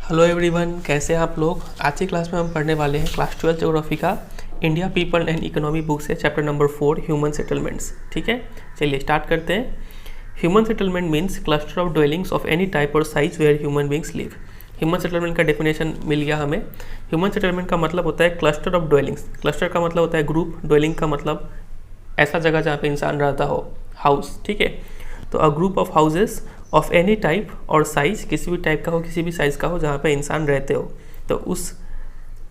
Hello everyone, कैसे हैं आप लोग। आज की क्लास में हम पढ़ने वाले हैं क्लास 12 ज्योग्राफी का India people and economy book से चैप्टर नंबर 4 ह्यूमन सेटलमेंट्स। ठीक है, चलिए स्टार्ट करते हैं। Human settlement means cluster of dwellings of any type और size where human beings live. Human settlement का डेफिनेशन मिल गया हमें। ह्यूमन सेटलमेंट का मतलब होता है क्लस्टर ऑफ ड्वेलिंग्स। क्लस्टर का मतलब होता है ग्रुप, ड्वेलिंग का मतलब ऐसा जगह जहाँ पे इंसान रहता हो, हाउस। ठीक है, तो a group of houses of any type और साइज, किसी भी टाइप का हो, किसी भी साइज़ का हो, जहाँ पे इंसान रहते हो, तो उस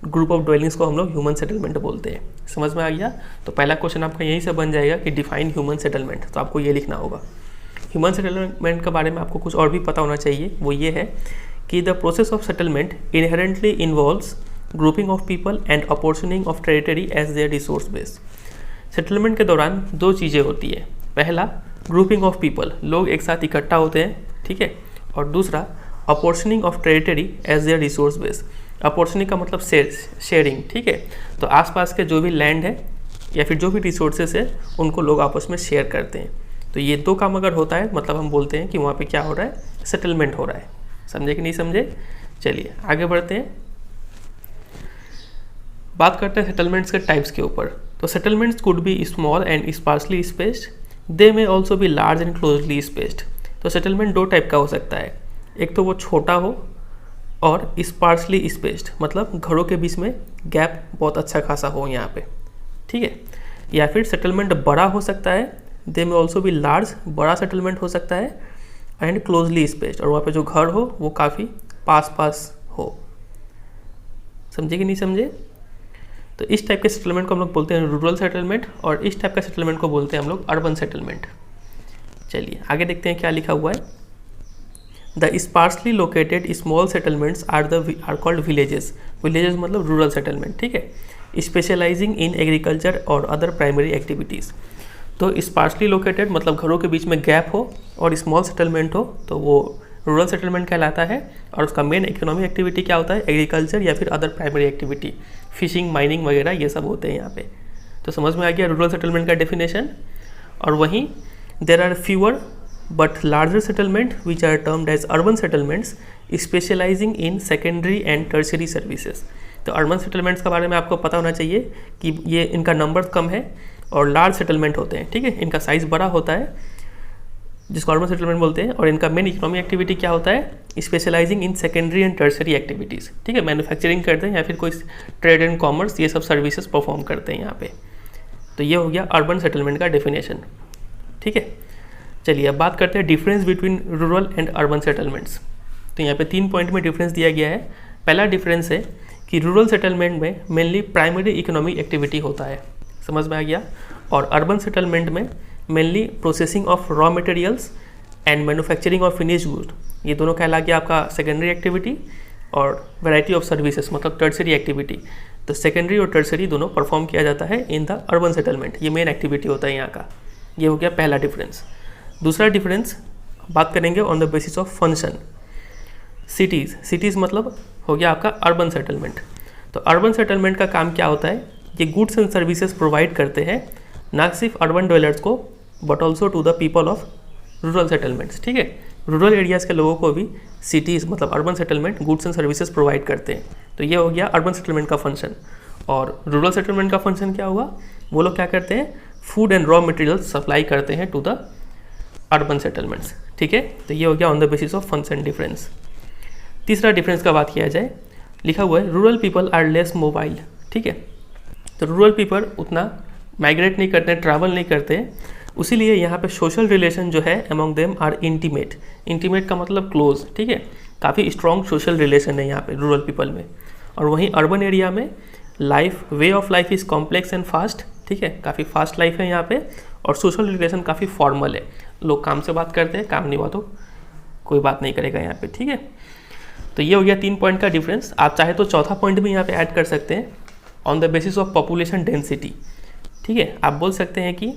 ग्रुप ऑफ ड्वेलिंग्स को हम लोग ह्यूमन सेटलमेंट बोलते हैं। समझ में आ गया। तो पहला क्वेश्चन आपका यहीं से बन जाएगा कि डिफाइन ह्यूमन सेटलमेंट, तो आपको ये लिखना होगा। ह्यूमन सेटलमेंट के बारे में आपको कुछ और भी पता होना चाहिए। वो ये है कि the process of settlement inherently involves grouping of people and apportioning of territory as their resource base. Settlement के दौरान दो चीज़ें होती है। पहला, ग्रुपिंग ऑफ पीपल, लोग एक साथ इकट्ठा होते हैं। ठीक है, और दूसरा apportioning of territory as their resource base. Apportioning का मतलब शेयरिंग। ठीक है, तो आसपास के जो भी लैंड है या फिर जो भी रिसोर्सेज है उनको लोग आपस में शेयर करते हैं। तो ये दो काम अगर होता है मतलब हम बोलते हैं कि वहाँ पे क्या हो रहा है, सेटलमेंट हो रहा है। समझे कि नहीं समझे। चलिए आगे बढ़ते हैं, बात करते हैं सेटलमेंट्स के टाइप्स के ऊपर। तो settlements could be small and sparsely spaced, they may also be large and closely spaced. तो सेटलमेंट दो टाइप का हो सकता है, एक तो वो छोटा हो और स्पार्सली स्पेस्ड, मतलब घरों के बीच में गैप बहुत अच्छा खासा हो यहाँ पे। ठीक है, या फिर सेटलमेंट बड़ा हो सकता है, दे में ऑल्सो बी लार्ज, बड़ा सेटलमेंट हो सकता है, एंड क्लोजली स्पेस्ड, और वहाँ पे जो घर हो वो काफ़ी पास पास हो। समझे कि नहीं समझे। तो इस टाइप के सेटलमेंट को हम लोग बोलते हैं रूरल सेटलमेंट, और इस टाइप का सेटलमेंट को बोलते हैं हम लोग अर्बन सेटलमेंट। चलिए आगे देखते हैं क्या लिखा हुआ है। The sparsely located small settlements are called villages. Villages मतलब रूरल सेटलमेंट। ठीक है, स्पेशलाइजिंग इन एग्रीकल्चर और अदर प्राइमरी एक्टिविटीज़। तो स्पार्सली लोकेटेड मतलब घरों के बीच में गैप हो, और स्मॉल सेटलमेंट हो तो वो रूरल सेटलमेंट कहलाता है। और उसका मेन इकोनॉमिक एक्टिविटी क्या होता है, एग्रीकल्चर या फिर other primary activity, fishing, mining वगैरह ये सब होते हैं यहाँ पे। तो समझ में आ गया रूरल सेटलमेंट का डेफिनेशन। और वहीं there are fewer but larger settlement which are termed as urban settlements specializing in secondary and tertiary services. तो अर्बन सेटलमेंट्स के बारे में आपको पता होना चाहिए कि ये इनका नंबर कम है और लार्ज सेटलमेंट होते हैं। ठीक है, इनका साइज़ बड़ा होता है जिसको अर्बन सेटलमेंट बोलते हैं, और इनका मेन इकोनॉमिक एक्टिविटी क्या होता है, specializing in secondary and tertiary activities. ठीक है, मैन्युफैक्चरिंग करते हैं या फिर कोई ट्रेड एंड कॉमर्स, ये सब सर्विसेज परफॉर्म करते हैं यहाँ पे। तो ये हो गया अर्बन सेटलमेंट का डेफिनेशन। ठीक है, चलिए अब बात करते हैं difference between rural and urban settlements. तो यहाँ पे 3 पॉइंट में डिफरेंस दिया गया है। पहला डिफरेंस है कि रूरल सेटलमेंट में मेनली प्राइमरी इकोनॉमिक एक्टिविटी होता है, समझ में आ गया, और अर्बन सेटलमेंट में mainly processing of raw materials and manufacturing of finish good, ये दोनों कहला गया आपका सेकेंडरी एक्टिविटी, और वैरायटी ऑफ सर्विसेज मतलब टर्सरी एक्टिविटी। तो सेकेंडरी और टर्सरी दोनों परफॉर्म किया जाता है इन द अर्बन सेटलमेंट, ये मेन एक्टिविटी होता है यहाँ का। ये हो गया पहला डिफरेंस। दूसरा डिफरेंस बात करेंगे on the basis of function. Cities मतलब हो गया आपका अर्बन सेटलमेंट। तो अर्बन सेटलमेंट का काम क्या होता है, ये गुड्स एंड सर्विसेज प्रोवाइड करते हैं ना सिर्फ अर्बन डवेलर्स को but also to the people of rural settlements. ठीक है, रूरल एरियाज़ के लोगों को भी सिटीज़ मतलब urban settlement goods and services provide करते हैं। तो ये हो गया अर्बन सेटलमेंट का फंक्शन। और रूरल सेटलमेंट का फंक्शन क्या हुआ, वो लोग क्या करते हैं, food and raw materials supply करते हैं टू द अर्बन सेटलमेंट्स। ठीक है, तो ये हो गया on the basis of function difference. तीसरा डिफरेंस का बात किया जाए, लिखा हुआ है rural people are less mobile. ठीक है, तो रूरल पीपल उतना माइग्रेट नहीं करते, ट्रैवल नहीं करते, उसीलिए यहाँ पे सोशल रिलेशन जो है among them are intimate. Intimate का मतलब क्लोज। ठीक है, काफ़ी स्ट्रॉन्ग सोशल रिलेशन है यहाँ पे रूरल पीपल में। और वहीं अर्बन एरिया में way of life is complex and fast. ठीक है, काफ़ी फास्ट लाइफ है यहाँ पे, और सोशल रिलेशन काफ़ी फॉर्मल है। लोग काम से बात करते हैं, काम नहीं हुआ तो कोई बात नहीं करेगा यहाँ पे। ठीक है, तो ये हो गया 3 पॉइंट का डिफरेंस। आप चाहे तो चौथा पॉइंट भी यहाँ पे ऐड कर सकते हैं, on the basis of population density. ठीक है, आप बोल सकते हैं कि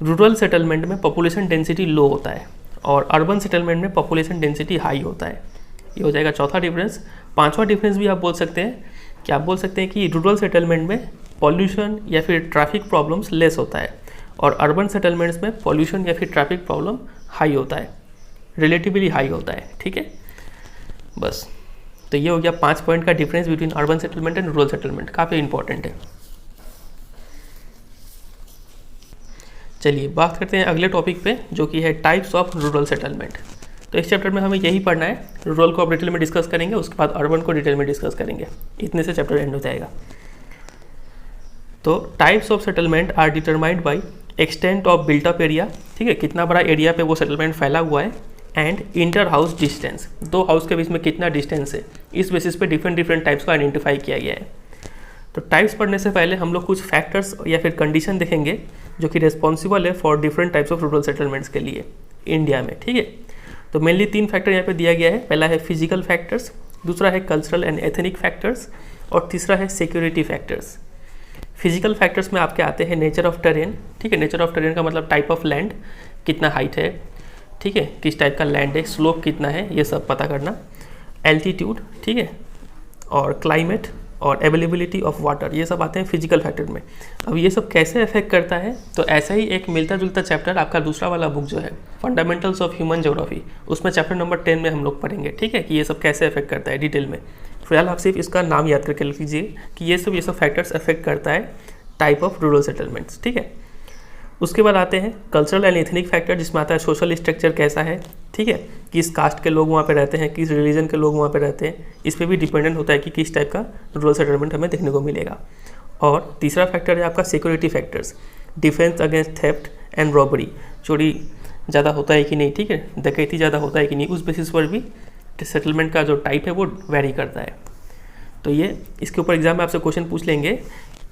रूरल सेटलमेंट में पॉपुलेशन डेंसिटी लो होता है और अर्बन सेटलमेंट में पॉपुलेशन डेंसिटी हाई होता है। ये हो जाएगा चौथा डिफरेंस। पांचवा डिफरेंस भी आप बोल सकते हैं कि कि रूरल सेटलमेंट में पॉल्यूशन या फिर ट्रैफिक प्रॉब्लम्स लेस होता है, और अर्बन सेटलमेंट्स में पॉल्यूशन या फिर ट्रैफिक प्रॉब्लम हाई होता है, रिलेटिवली हाई होता है। ठीक है, बस तो ये हो गया 5 पॉइंट का difference between urban settlement and rural settlement, काफ़ी इंपॉर्टेंट है। चलिए बात करते हैं अगले टॉपिक पे, जो कि है टाइप्स ऑफ रूरल सेटलमेंट। तो इस चैप्टर में हमें यही पढ़ना है, रूरल को अब डिटेल में डिस्कस करेंगे, उसके बाद अर्बन को डिटेल में डिस्कस करेंगे, इतने से चैप्टर एंड हो जाएगा। तो types of settlement are determined by extent of built up area, ठीक है, कितना बड़ा एरिया पे वो सेटलमेंट फैला हुआ है, एंड इंटर हाउस डिस्टेंस, दो हाउस के बीच में कितना डिस्टेंस है, इस बेसिस पे डिफरेंट टाइप्स को आइडेंटिफाई किया गया है। तो टाइप्स पढ़ने से पहले हम लोग कुछ फैक्टर्स या फिर कंडीशन देखेंगे जो कि रेस्पॉन्सिबल है for different types of rural settlements के लिए इंडिया में, ठीक है। तो मेनली 3 फैक्टर यहाँ पे दिया गया है। पहला है फिजिकल फैक्टर्स, दूसरा है कल्चरल एंड एथनिक फैक्टर्स, और तीसरा है सिक्योरिटी फैक्टर्स। फिजिकल फैक्टर्स में आपके आते हैं नेचर ऑफ टेरेन, ठीक है, नेचर ऑफ टेरेन का मतलब टाइप ऑफ लैंड, कितना हाइट है, ठीक है, किस टाइप का लैंड है, स्लोप कितना है, ये सब पता करना, एल्टीट्यूड, ठीक है, और क्लाइमेट और अवेलेबिलिटी ऑफ वाटर, ये सब आते हैं फिजिकल फैक्टर में। अब ये सब कैसे अफेक्ट करता है, तो ऐसा ही एक मिलता जुलता चैप्टर आपका दूसरा वाला बुक जो है फंडामेंटल्स ऑफ ह्यूमन ज्योग्राफी, उसमें चैप्टर नंबर 10 में हम लोग पढ़ेंगे, ठीक है, कि ये सब कैसे अफेक्ट करता है डिटेल में। फिलहाल आप सिर्फ इसका नाम याद करके लिख लीजिए कि ये सब फैक्टर्स अफेक्ट करता है टाइप ऑफ रूरल सेटलमेंट्स, ठीक है। उसके बाद आते हैं कल्चरल एंड एथनिक फैक्टर, जिसमें आता है सोशल स्ट्रक्चर कैसा है, ठीक है, किस कास्ट के लोग वहाँ पे रहते हैं, किस रिलीजन के लोग वहाँ पे रहते हैं, इस पर भी डिपेंडेंट होता है कि किस टाइप का रूरल सेटलमेंट हमें देखने को मिलेगा। और तीसरा फैक्टर है आपका security factors, defence against theft and robbery, चोरी ज़्यादा होता है कि नहीं, ठीक है, डकैती ज़्यादा होता है कि नहीं, उस बेसिस पर भी सेटलमेंट का जो टाइप है वो वेरी करता है। तो ये इसके ऊपर एग्जाम में आपसे क्वेश्चन पूछ लेंगे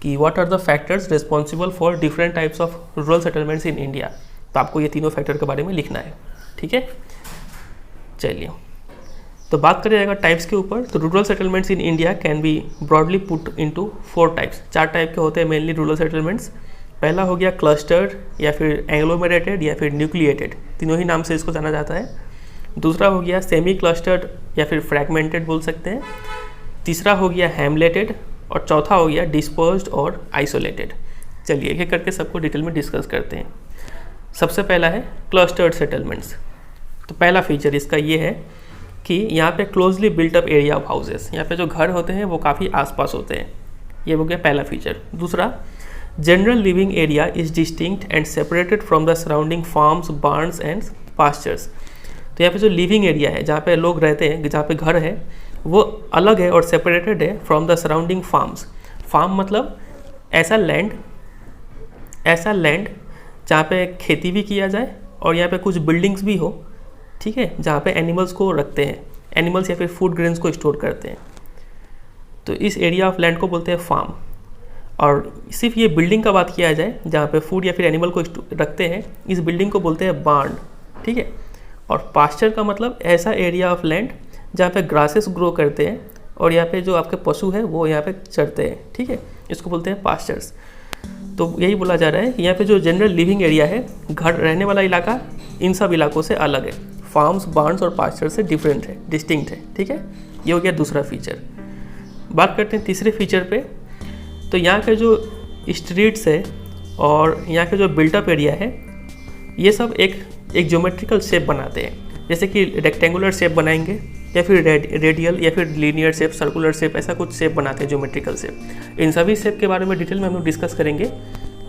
कि what are the factors responsible for different types of rural settlements in India, तो आपको ये तीनों फैक्टर के बारे में लिखना है, ठीक है। चलिए तो बात करें अगर टाइप्स के ऊपर, तो rural settlements in India can be broadly put into 4 types, 4 type के होते हैं मेनली रूरल सेटलमेंट्स। पहला हो गया क्लस्टर्ड या फिर एंग्लोमेरेटेड या फिर न्यूक्लिएटेड, तीनों ही नाम से इसको जाना जाता है। दूसरा हो गया सेमी क्लस्टर्ड या फिर फ्रैगमेंटेड बोल सकते हैं। तीसरा हो गया हैमलेटेड, और चौथा हो गया डिस्पर्स्ड और आइसोलेटेड। चलिए एक एक करके सबको डिटेल में डिस्कस करते हैं। सबसे पहला है क्लस्टर्ड सेटलमेंट्स। तो पहला फीचर इसका ये है कि यहाँ पे closely built up area of houses, यहाँ पे जो घर होते हैं वो काफ़ी आसपास होते हैं, ये हो गया पहला फीचर। दूसरा, general living area is distinct and separated from the surrounding farms, Barnes and pastures. तो यहाँ पे जो लिविंग एरिया है, जहाँ पे लोग रहते हैं, जहाँ पे घर है, वो अलग है और सेपरेटेड है from the surrounding farms. Farm मतलब ऐसा लैंड जहाँ पे खेती भी किया जाए और यहाँ पे कुछ बिल्डिंग्स भी हो, ठीक है, जहाँ पे एनिमल्स को रखते हैं, एनिमल्स या फिर फूड ग्रेन्स को स्टोर करते हैं। तो इस एरिया ऑफ लैंड को बोलते हैं फार्म। और सिर्फ ये बिल्डिंग का बात किया जाए जहाँ पे फूड या फिर एनिमल को रखते हैं, इस बिल्डिंग को बोलते हैं बार्न, ठीक है। और पास्चर का मतलब ऐसा एरिया ऑफ लैंड जहाँ पे ग्रासेस ग्रो करते हैं और यहाँ पे जो आपके पशु है वो यहाँ पे चरते हैं, ठीक है, इसको बोलते हैं पास्चर्स। तो यही बोला जा रहा है कि यहाँ पे जो जनरल लिविंग एरिया है, घर रहने वाला इलाका, इन सब इलाकों से अलग है, फार्म्स, बार्न्स और पास्चर से डिफरेंट है, डिस्टिंक्ट है, ठीक है। ये हो गया दूसरा फीचर। बात करते हैं तीसरे फीचर पे। तो यहाँ के जो स्ट्रीट्स है और यहाँ के जो बिल्टअप एरिया है, ये सब एक ज्योमेट्रिकल शेप बनाते हैं, जैसे कि रेक्टेंगुलर शेप बनाएंगे या फिर रेडियल या फिर लीनियर शेप, सर्कुलर शेप, ऐसा कुछ शेप बनाते हैं, ज्योमेट्रिकल शेप। इन सभी शेप के बारे में डिटेल में हम लोग डिस्कस करेंगे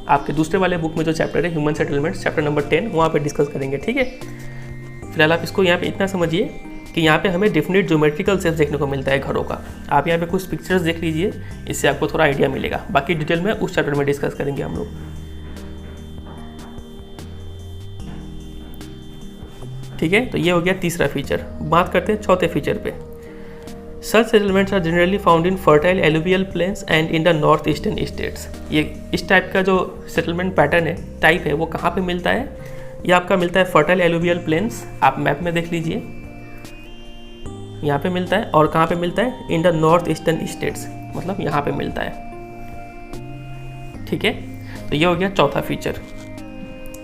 आपके दूसरे वाले बुक में जो चैप्टर है ह्यूमन सेटलमेंट्स, चैप्टर नंबर 10, वहाँ पे डिस्कस करेंगे, ठीक है। फिलहाल आप इसको यहाँ पे इतना समझिए कि यहाँ पे हमें डिफिनिट ज्योमेट्रिकल शेप देखने को मिलता है घरों का। आप यहाँ पे कुछ पिक्चर्स देख लीजिए, इससे आपको थोड़ा आइडिया मिलेगा। बाकी डिटेल में उस चैप्टर में डिस्कस करेंगे हम लोग। ठीक है, तो ये हो गया तीसरा फीचर। बात करते हैं चौथे फीचर पे। Such settlements are generally found in fertile alluvial plains and in the north eastern states. ये इस टाइप का जो सेटलमेंट पैटर्न है, टाइप है, वो कहाँ पे मिलता है? ये आपका मिलता है फर्टाइल एलुवियल प्लेन्स, आप मैप में देख लीजिए, यहाँ पे मिलता है। और कहाँ पे मिलता है? इन द नॉर्थ ईस्टर्न स्टेट्स, मतलब यहाँ पे मिलता है। ठीक है, तो ये हो गया चौथा फीचर।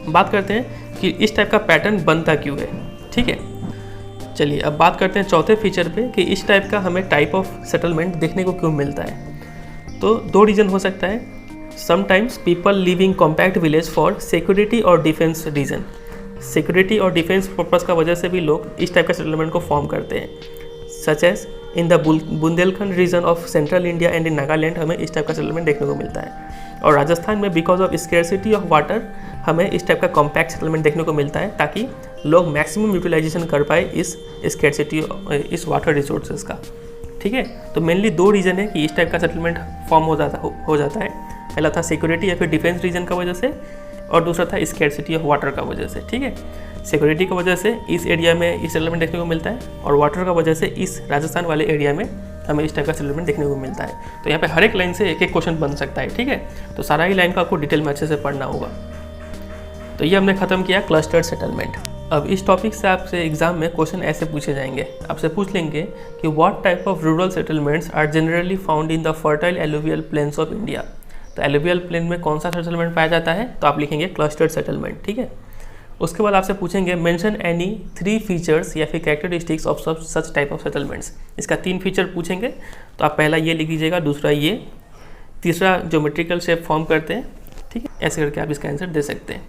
बात करते हैं कि इस टाइप का पैटर्न बनता क्यों है। ठीक है, चलिए अब बात करते हैं चौथे फीचर पे कि इस टाइप का हमें टाइप ऑफ सेटलमेंट देखने को क्यों मिलता है। तो दो रीज़न हो सकता है। Sometimes people live in compact village for security और डिफेंस रीजन। सिक्योरिटी और डिफेंस पर्पज़ का वजह से भी लोग इस टाइप का सेटलमेंट को फॉर्म करते हैं। Such as in the Bundelkhand region of central India and in Nagaland हमें इस टाइप का सेटलमेंट देखने को मिलता है। और राजस्थान में because of scarcity of water हमें इस टाइप का कॉम्पैक्ट सेटलमेंट देखने को मिलता है, ताकि लोग मैक्सिमम यूटिलाइजेशन कर पाए इस स्केर्सिटी इस वाटर रिसोर्सेज का। ठीक है, तो मेनली 2 रीज़न है कि इस टाइप का सेटलमेंट फॉर्म हो जाता है। पहला था सिक्योरिटी या फिर डिफेंस रीजन का वजह से, और दूसरा था स्केर्सिटी ऑफ वाटर का वजह से। ठीक है, सिक्योरिटी की वजह से इस एरिया में इस सेटलमेंट देखने को मिलता है, और वाटर का वजह से इस राजस्थान वाले एरिया में हमें इस टाइप का सेटलमेंट देखने को मिलता है। तो यहाँ पे हर एक लाइन से एक एक क्वेश्चन बन सकता है। ठीक है, तो सारा ही लाइन को आपको डिटेल में अच्छे से पढ़ना होगा। तो ये हमने खत्म किया क्लस्टर्ड सेटलमेंट। अब इस टॉपिक से आपसे एग्जाम में क्वेश्चन ऐसे पूछे जाएंगे, आपसे पूछ लेंगे कि what type of rural settlements are generally found in the fertile alluvial plains of India. तो एलुवियल प्लेन में कौन सा सेटलमेंट पाया जाता है, तो आप लिखेंगे क्लस्टर्ड सेटलमेंट। ठीक है, उसके बाद आपसे पूछेंगे मेंशन एनी 3 फीचर्स या फिर characteristics of such type of settlements. इसका 3 फीचर पूछेंगे, तो आप पहला ये लिख लीजिएगा, दूसरा ये, तीसरा ज्योमेट्रिकल शेप फॉर्म करते हैं। ठीक है, ऐसे करके आप इसका आंसर दे सकते हैं।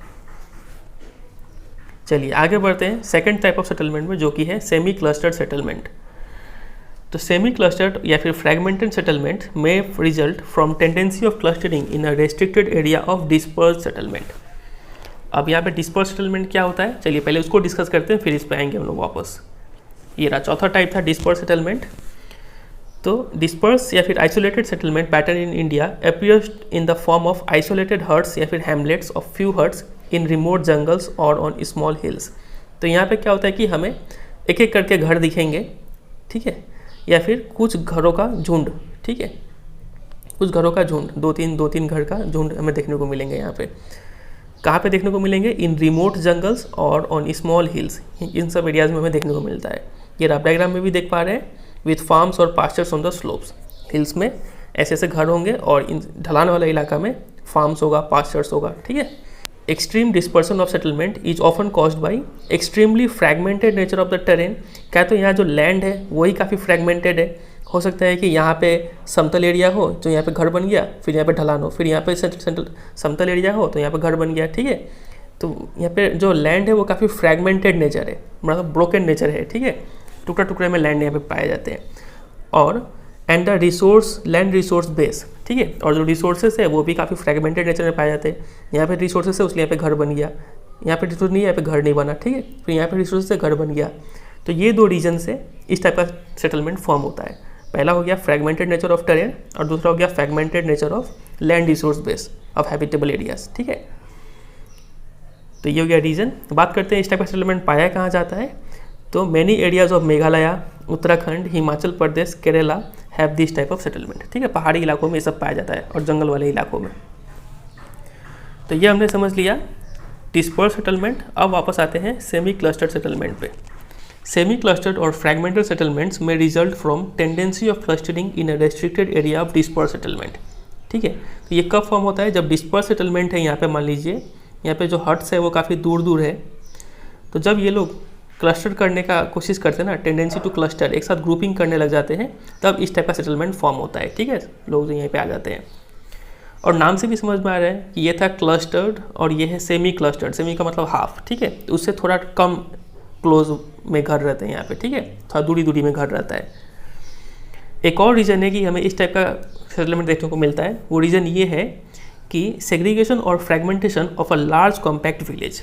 चलिए आगे बढ़ते हैं सेकंड टाइप ऑफ सेटलमेंट में, जो कि है सेमी क्लस्टर्ड सेटलमेंट। तो सेमी क्लस्टर्ड या फिर फ्रैगमेंटेड सेटलमेंट में result from tendency of clustering in a restricted area of dispersed settlement. अब यहाँ पे डिस्पर्स सेटलमेंट क्या होता है, चलिए पहले उसको डिस्कस करते हैं, फिर इस पे आएंगे हम लोग वापस। ये रहा चौथा टाइप था डिस्पर्स सेटलमेंट। तो डिस्पर्स या फिर isolated settlement pattern in India appears in the form of isolated huts या फिर hamlets of few huts in remote jungles और ऑन स्मॉल हिल्स। तो यहाँ पे क्या होता है कि हमें एक एक करके घर दिखेंगे, ठीक है, या फिर कुछ घरों का झुंड। ठीक है, कुछ घरों का झुंड, दो तीन घर का झुंड हमें देखने को मिलेंगे। यहाँ पे कहाँ पे देखने को मिलेंगे, इन रिमोट जंगल्स और ऑन स्मॉल हिल्स, इन सब एरियाज़ में हमें देखने को मिलता है। ये आप डायग्राम में भी देख पा रहे हैं, विथ फार्म्स और pastures on the slopes. Hills में ऐसे ऐसे घर होंगे और इन ढलान वाले इलाका में फार्म्स होगा, पास्चर्स होगा। ठीक है, extreme dispersion of settlement is often caused by extremely fragmented nature of the terrain. क्या तो यहाँ जो लैंड है वही काफ़ी फ्रैगमेंटेड है। हो सकता है कि यहाँ पे समतल एरिया हो तो यहाँ पे घर बन गया, फिर यहाँ पे ढलान हो, फिर यहाँ पे समतल एरिया हो तो यहाँ पे घर बन गया। ठीक है, तो यहाँ पे जो लैंड है वो काफ़ी फ्रैगमेंटेड नेचर है, मतलब ब्रोकन नेचर है। ठीक है, टुकड़ा टुकड़े में लैंड यहाँ पे पाए जाते हैं। और and the resource land resource base. ठीक है, और जो रिसोर्सेस है वो भी काफ़ी फ्रैगमेंटेड नेचर में पाए जाते हैं। यहाँ पे रिसोर्सेस है उसलिए यहाँ पे घर बन गया, यहाँ पे रिसोर्स नहीं है यहाँ पे घर नहीं बना। ठीक है, फिर यहाँ पे रिसोर्सेस से घर बन गया। तो ये 2 रीजन से इस टाइप का सेटलमेंट फॉर्म होता है। पहला हो गया फ्रैगमेंटेड नेचर ऑफ टेरेन और दूसरा हो गया fragmented nature of land resource base of habitable areas. ठीक है, तो ये हो गया रीजन। बात करते हैं इस टाइप का सेटलमेंट पाया कहाँ जाता है। तो many areas of Meghalaya, Uttarakhand, Himachal Pradesh, Kerala have this type of settlement. ठीक है, पहाड़ी इलाकों में ये सब पाया जाता है और जंगल वाले इलाकों में। तो ये हमने समझ लिया डिस्पर्स सेटलमेंट। अब वापस आते हैं सेमी क्लस्टर्ड सेटलमेंट पे। सेमी क्लस्टर्ड और फ्रैगमेंटेड सेटलमेंट्स में result from tendency of clustering in a restricted area of disperse settlement. ठीक है, तो ये कब फॉर्म होता है, जब डिस्पर्स सेटलमेंट है। यहाँ पे मान लीजिए यहाँ पे जो हट्स है वो काफ़ी दूर दूर है, तो जब ये लोग क्लस्टर करने का कोशिश करते हैं ना, टेंडेंसी टू क्लस्टर, एक साथ ग्रुपिंग करने लग जाते हैं, तब इस टाइप का सेटलमेंट फॉर्म होता है। ठीक है, लोग यहीं पे आ जाते हैं। और नाम से भी समझ में आ रहा है कि ये था क्लस्टर्ड और ये है सेमी क्लस्टर्ड। सेमी का मतलब हाफ। ठीक है, तो उससे थोड़ा कम क्लोज में घर रहते हैं यहाँ पे। ठीक है, थोड़ा दूरी दूरी में घर रहता है। एक और रीज़न है कि हमें इस टाइप का सेटलमेंट देखने को मिलता है, वो रीज़न ये है कि सेग्रीगेशन और fragmentation of a large compact village.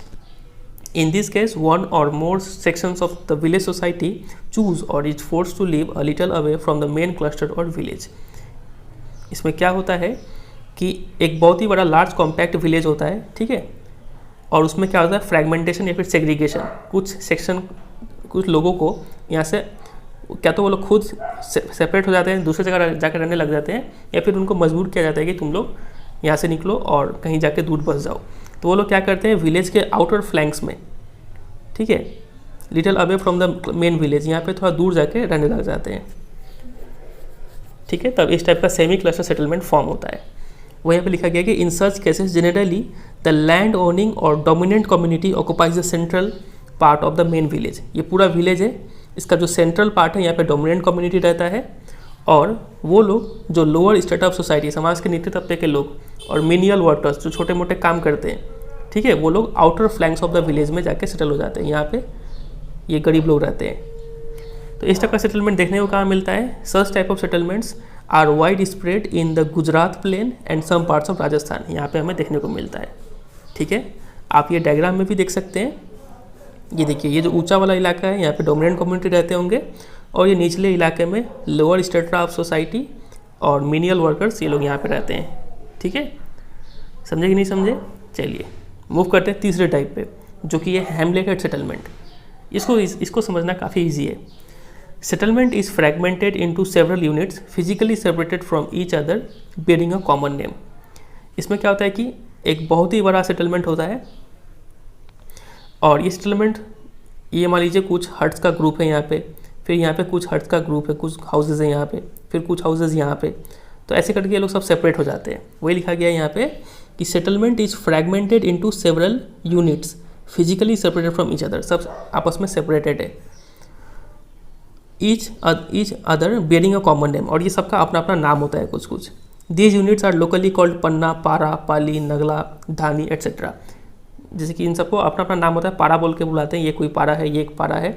In this case, one or more sections of the village society choose or is forced to live a little away from the main cluster or village. इसमें क्या होता है कि एक बहुत ही बड़ा large compact village होता है। ठीक है, और उसमें क्या होता है फ्रैगमेंटेशन या फिर सेग्रीगेशन। कुछ सेक्शन, कुछ लोगों को यहाँ से क्या तो वो लोग खुद सेपरेट हो जाते हैं, दूसरी जगह जाकर रहने लग जाते हैं, या फिर उनको मजबूर किया जाता है कि तुम लोग यहाँ से निकलो और कहीं जाके दूर बस जाओ। तो वो लोग क्या करते हैं, विलेज के आउटर फ्लैंक्स में, ठीक है, little away from the main village, यहाँ पे थोड़ा दूर जाके रहने लग जाते हैं। ठीक है, तब इस टाइप का सेमी क्लस्टर सेटलमेंट फॉर्म होता है। वो यहाँ पे लिखा गया कि in such cases generally the land owning और dominant community occupies the central part of the main village. ये पूरा विलेज है, इसका जो सेंट्रल पार्ट है यहाँ पे डोमिनेंट कम्युनिटी रहता है, और वो लोग जो लोअर स्टेट ऑफ सोसाइटी, समाज के नीचे तबके के लोग, और मिनियल वर्कर्स जो छोटे मोटे काम करते हैं, ठीक है, वो लोग outer flanks of the village में जाके सेटल हो जाते हैं। यहाँ पे ये गरीब लोग रहते हैं। तो इस टाइप का सेटलमेंट देखने को कहाँ मिलता है? Such type of settlements are wide spread in the Gujarat plain and some parts of Rajasthan, यहाँ पे हमें देखने को मिलता है। ठीक है, आप ये डायग्राम में भी देख सकते हैं। ये देखिए, ये जो ऊंचा वाला इलाका है यहाँ पे डोमिनेंट कम्युनिटी रहते होंगे, और ये निचले इलाके में लोअर स्ट्रेटा ऑफ सोसाइटी और मिनियल वर्कर्स, ये लोग यहाँ पे रहते हैं। ठीक है, समझे कि नहीं समझे? चलिए मूव करते हैं तीसरे टाइप पे, जो कि ये हैमलेटेड सेटलमेंट। इसको समझना काफ़ी ईजी है। Settlement is fragmented into several units physically separated from each other bearing a common name. इसमें क्या होता है कि एक बहुत ही बड़ा सेटलमेंट होता है, और ये सेटलमेंट, ये मान लीजिए कुछ हट्स का ग्रुप है यहाँ पे, फिर यहाँ पे कुछ हट्स का ग्रुप है, कुछ हाउसेज हैं यहाँ पे, फिर कुछ हाउसेज यहाँ पे, तो ऐसे करके ये लोग सब सेपरेट हो जाते हैं। वही लिखा गया है यहाँ पे कि settlement is fragmented into several units physically separated from each other, सब आपस में सेपरेटेड है, each other bearing a common name, और ये सबका अपना अपना नाम होता है कुछ कुछ। These units are locally called panna, para, palli, Nagla, Dhani etcetera. जैसे कि इन सबको अपना अपना नाम होता है, पारा बोल के बुलाते हैं, ये कोई पारा है, ये एक पारा है,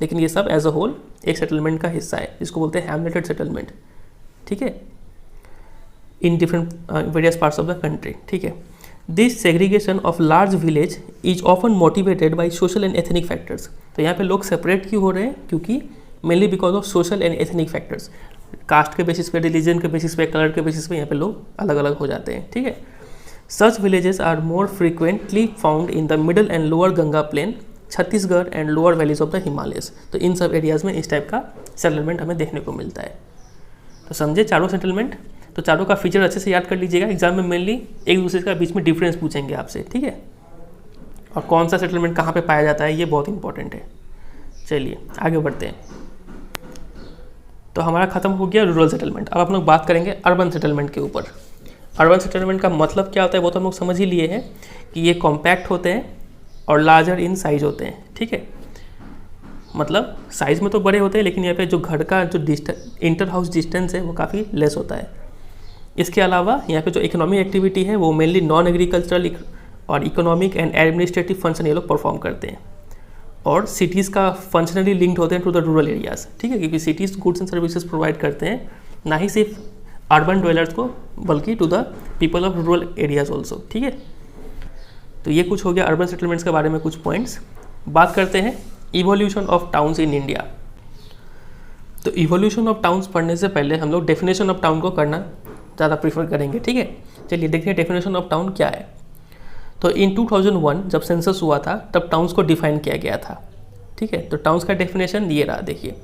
लेकिन ये सब एज अ होल एक सेटलमेंट का हिस्सा है, जिसको बोलते हैं हैमलेटेड सेटलमेंट। ठीक है, in different various parts of the country. ठीक है, this segregation of large village is often motivated by social and ethnic factors. तो यहाँ पे लोग सेपरेट क्यों हो रहे हैं? क्योंकि mainly because of social and ethnic factors, caste के बेसिस पे, रिलीजन के बेसिस पे, कलर के बेसिस पे यहाँ पे लोग अलग अलग हो जाते हैं। ठीक है, such villages are more frequently found in the middle and lower Ganga plain, Chhattisgarh and lower valleys of the Himalayas. तो इन सब एरियाज़ में इस टाइप का सेटलमेंट हमें देखने को मिलता है। तो समझे चारों सेटलमेंट? तो चारों का फीचर अच्छे से याद कर लीजिएगा, एग्जाम में मेनली एक दूसरे का बीच में डिफरेंस पूछेंगे आपसे। ठीक है, और कौन सा सेटलमेंट कहाँ पे पाया जाता है, ये बहुत इंपॉर्टेंट है। चलिए आगे बढ़ते हैं। तो हमारा खत्म हो गया रूरल सेटलमेंट। अब हम लोग बात करेंगे अर्बन सेटलमेंट के ऊपर। अर्बन सेटलमेंट का मतलब क्या होता है वो तो हम लोग समझ ही लिए हैं कि ये कॉम्पैक्ट होते हैं और लार्जर इन साइज होते हैं। ठीक है, मतलब साइज़ में तो बड़े होते हैं, लेकिन यहाँ पे जो घर का जो इंटर हाउस डिस्टेंस है वो काफ़ी लेस होता है। इसके अलावा यहाँ पे जो इकोनॉमिक एक्टिविटी है वो मेनली नॉन एग्रीकल्चरल और इकोनॉमिक एंड एडमिनिस्ट्रेटिव फंक्शन ये लोग परफॉर्म करते हैं, और सिटीज़ का फंक्शनली लिंक्ड होते हैं टू द रूरल एरियाज़। ठीक है, क्योंकि cities goods and services provide करते हैं, ना ही सिर्फ अर्बन ड्वेलर्स को बल्कि to the people of rural areas also. ठीक है, तो ये कुछ हो गया अर्बन सेटलमेंट्स के बारे में कुछ पॉइंट्स। बात करते हैं evolution of towns in India. तो इवोल्यूशन ऑफ टाउन्स पढ़ने से पहले हम लोग डेफिनेशन ऑफ टाउन को करना ज़्यादा प्रीफर करेंगे। ठीक है, चलिए देखते हैं डेफिनेशन ऑफ टाउन क्या है। तो इन 2001 जब सेंसस हुआ था तब टाउन्स को डिफाइन किया गया था। ठीक है, तो टाउन्स का डेफिनेशन ये रहा, देखिए।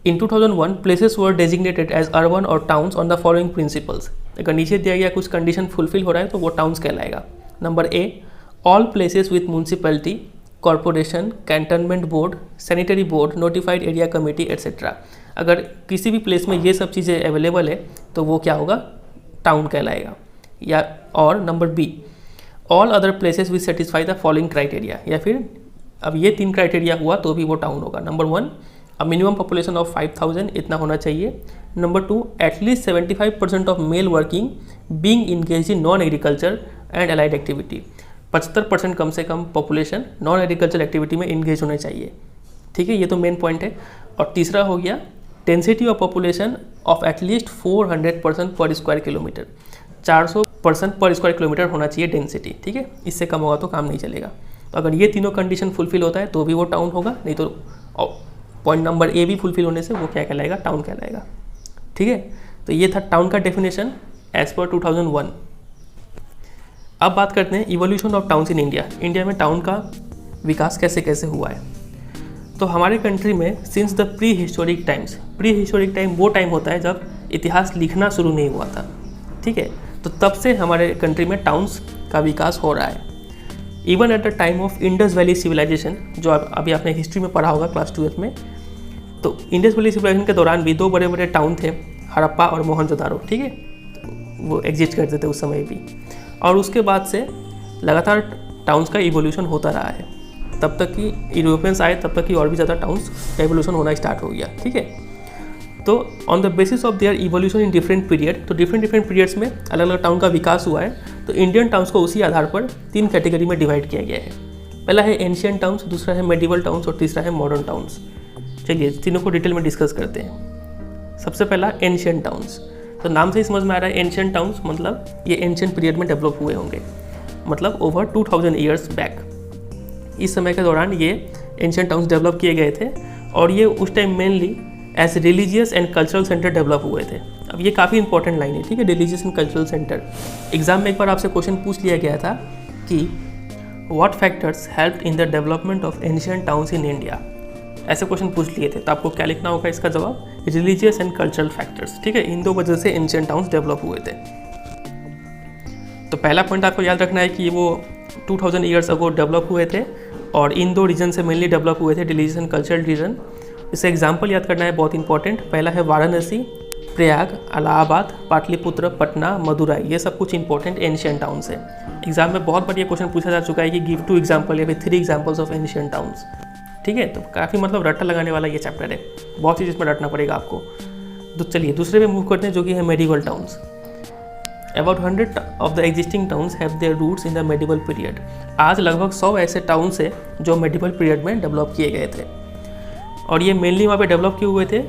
इन 2001 प्लेसेस वर डेजिग्नेटेड एज अर्बन और towns on the following principles. अगर नीचे दिया गया कुछ कंडीशन फुलफिल हो रहा है तो वो टाउन्स कहलाएगा। Number A, all places with municipality, corporation, cantonment board, sanitary board, notified area committee etcetera. अगर किसी भी प्लेस में ये सब चीज़ें अवेलेबल है तो वो क्या होगा? टाउन कहलाएगा। या और number B, all other places which satisfy the following criteria, या फिर अब ये 3 क्राइटेरिया हुआ तो भी वो टाउन होगा। Number 1, a minimum population of 5000 इतना होना चाहिए। Number 2, at least 75% of male working being engage in non agriculture and allied activity. 75% कम से कम पॉपुलेशन नॉन एग्रीकल्चर एक्टिविटी में इंगेज होने चाहिए। ठीक है, ये तो मेन पॉइंट है। और तीसरा हो गया density of population of at least 400% पर स्क्वायर किलोमीटर। 400% पर स्क्वायर किलोमीटर होना चाहिए डेंसिटी। ठीक है, इससे कम होगा तो काम नहीं चलेगा। तो अगर ये तीनों कंडीशन फुलफिल होता है तो भी वो टाउन होगा, नहीं तो पॉइंट नंबर ए भी फुलफिल होने से वो क्या कहलाएगा? टाउन कहलाएगा। ठीक है, तो ये था टाउन का डेफिनेशन एज पर 2001। अब बात करते हैं evolution of towns in India. India में टाउन का विकास कैसे कैसे हुआ है। तो हमारे कंट्री में since the pre historic times, pre historic time वो टाइम होता है जब इतिहास लिखना शुरू नहीं हुआ था। ठीक है, तो तब से हमारे कंट्री में टाउन्स का विकास हो रहा है। Even at the time of Indus valley civilisation, जो अभी आपने हिस्ट्री में पढ़ा होगा क्लास 12th में, तो इंडस वैली सिविलाइजेशन के दौरान भी 2 बड़े बड़े टाउन थे, हड़प्पा और मोहनजोदारो। ठीक है, वो एग्जिस्ट करते थे उस समय भी, और उसके बाद से लगातार टाउन्स का इवोल्यूशन होता रहा है। तब तक कि यूरोपियंस आए तब तक कि और भी ज़्यादा टाउन्स का इवोल्यूशन होना स्टार्ट हो गया। ठीक है, तो on the basis of their evolution in different period, तो डिफरेंट पीरियड्स में अलग अलग टाउन का विकास हुआ है। तो इंडियन टाउन्स को उसी आधार पर 3 कैटेगरी में डिवाइड किया गया है। पहला है एंशियंट टाउन्स, दूसरा है मेडिवल टाउन्स और तीसरा है मॉडर्न टाउन्स। चलिए तीनों को डिटेल में डिस्कस करते हैं। सबसे पहला एंशिएंट टाउन्स। तो नाम से ही समझ में आ रहा है एंशिएंट टाउन्स मतलब ये एंशिएंट पीरियड में डेवलप हुए होंगे, मतलब ओवर 2000 ईयर्स बैक। इस समय के दौरान ये एंशिएंट टाउन्स डेवलप किए गए थे और ये उस time mainly as religious and cultural centre develop हुए थे। अब ये काफ़ी इंपॉर्टेंट लाइन है, ठीक है, religious and cultural centre. Exam में एक बार आपसे क्वेश्चन पूछ लिया गया था कि what factors help in the development of ancient towns in India, ऐसे क्वेश्चन पूछ लिए थे। तो आपको क्या लिखना होगा इसका जवाब, रिलीजियस एंड कल्चरल फैक्टर्स, ठीक है। इन दो वजह से एंशिएंट टाउन्स डेवलप हुए थे। तो पहला पॉइंट आपको याद रखना है कि वो 2000 ईयर्स अगो डेवलप हुए थे और इन दो रीजन से मेनली डेवलप हुए थे, रिलीजियस एंड कल्चरल रीजन। इससे एग्जाम्पल याद करना है बहुत इंपॉर्टेंट। पहला है वाराणसी, प्रयाग, इलाहाबाद, पाटलिपुत्र, पटना, मदुराई, ये सब कुछ इंपॉर्टेंट एंशिएंट टाउन्स है। एग्जाम में बहुत बार ये क्वेश्चन पूछा जा चुका है कि गिव 2 एग्जाम्पल या फिर 3 एग्जाम्पल्स ऑफ एंशिएंट टाउन्स, ठीक है। तो काफ़ी मतलब रट्टा लगाने वाला ये चैप्टर है, बहुत चीज़ इसमें रटना पड़ेगा आपको। तो चलिए दूसरे पे मूव करते हैं जो कि है medieval towns. About 100 of the existing towns have their roots in the medieval period. आज लगभग 100 ऐसे टाउन्स हैं जो मेडिवल पीरियड में डेवलप किए गए थे और ये मेनली वहाँ पे डेवलप किए हुए थे।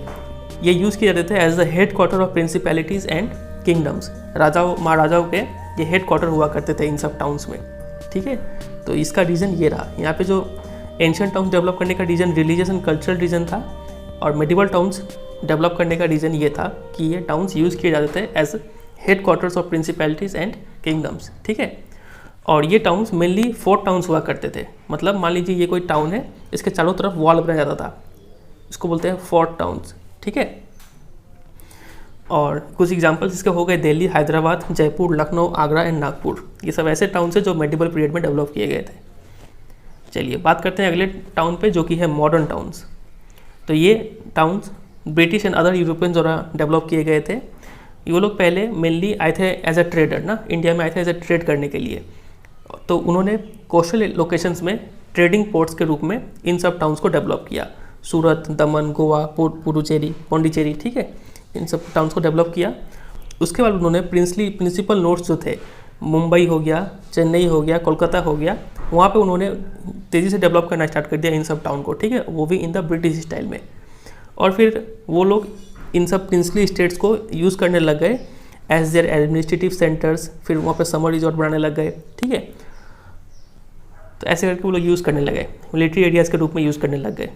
ये यूज़ किए जाते थे as the head quarter of principalities and kingdoms. राजाओं महाराजाओं के ये हेड क्वार्टर हुआ करते थे इन सब टाउन्स में, ठीक है। तो इसका रीज़न ये रहा, यहाँ पे जो एंशिएंट टाउन्स डेवलप करने का reason religious and cultural reason था और मेडिवल टाउन्स डेवलप करने का रीज़न ये था कि ये टाउन्स यूज़ किए जाते थे as head quarters of principalities and kingdoms, ठीक है। और ये टाउन्स मेनली फोर्ट टाउन्स हुआ करते थे। मतलब मान लीजिए ये कोई टाउन है, इसके चारों तरफ वॉल बनाया जाता था, इसको बोलते हैं फोर्ट टाउन्स, ठीक है। और कुछ एग्जांपल्स इसके हो गए दिल्ली, हैदराबाद, जयपुर, लखनऊ, आगरा एंड नागपुर। ये सब ऐसे टाउन्स हैं जो मेडिवल पीरियड में डेवलप किए गए थे। चलिए बात करते हैं अगले टाउन पे जो कि है मॉडर्न टाउन्स। तो ये towns British and other European द्वारा डेवलप किए गए थे। ये लोग पहले मेनली आए थे एज अ ट्रेडर ना, इंडिया में आए थे एज अ ट्रेड करने के लिए। तो उन्होंने कोस्टल लोकेशंस में ट्रेडिंग पोर्ट्स के रूप में इन सब टाउन्स को डेवलप किया। सूरत, दमन, गोवा, पुडुचेरी, पौंडीचेरी, ठीक है, इन सब टाउन्स को डेवलप किया। उसके बाद उन्होंने प्रिंसिपल नोट्स जो थे, मुंबई हो गया, चेन्नई हो गया, कोलकाता हो गया, वहाँ पे उन्होंने तेज़ी से डेवलप करना स्टार्ट कर दिया इन सब टाउन को, ठीक है, वो भी इन द ब्रिटिश स्टाइल में। और फिर वो लोग इन सब प्रिंसली स्टेट्स को यूज़ करने लग गए एज देयर एडमिनिस्ट्रेटिव सेंटर्स। फिर वहाँ पे समर रिजॉर्ट बनाने लग गए, ठीक है। तो ऐसे करके वो लोग यूज़ करने लगे, मिलिट्री एरियाज़ के रूप में यूज़ करने लग गए।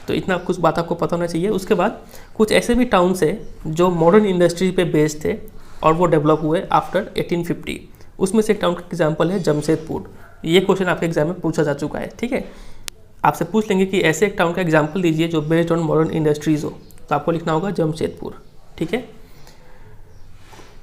तो इतना कुछ बात आपको पता होना चाहिए। उसके बाद कुछ ऐसे भी टाउन्स है जो मॉडर्न इंडस्ट्री पे बेस्ड थे और वो डेवलप हुए आफ्टर 1850। उसमें से एक टाउन का एग्जाम्पल है जमशेदपुर। ये क्वेश्चन आपके एग्जाम में पूछा जा चुका है, ठीक है। आपसे पूछ लेंगे कि ऐसे एक टाउन का एग्जाम्पल दीजिए जो बेस्ड ऑन मॉडर्न इंडस्ट्रीज हो, तो आपको लिखना होगा जमशेदपुर, ठीक है।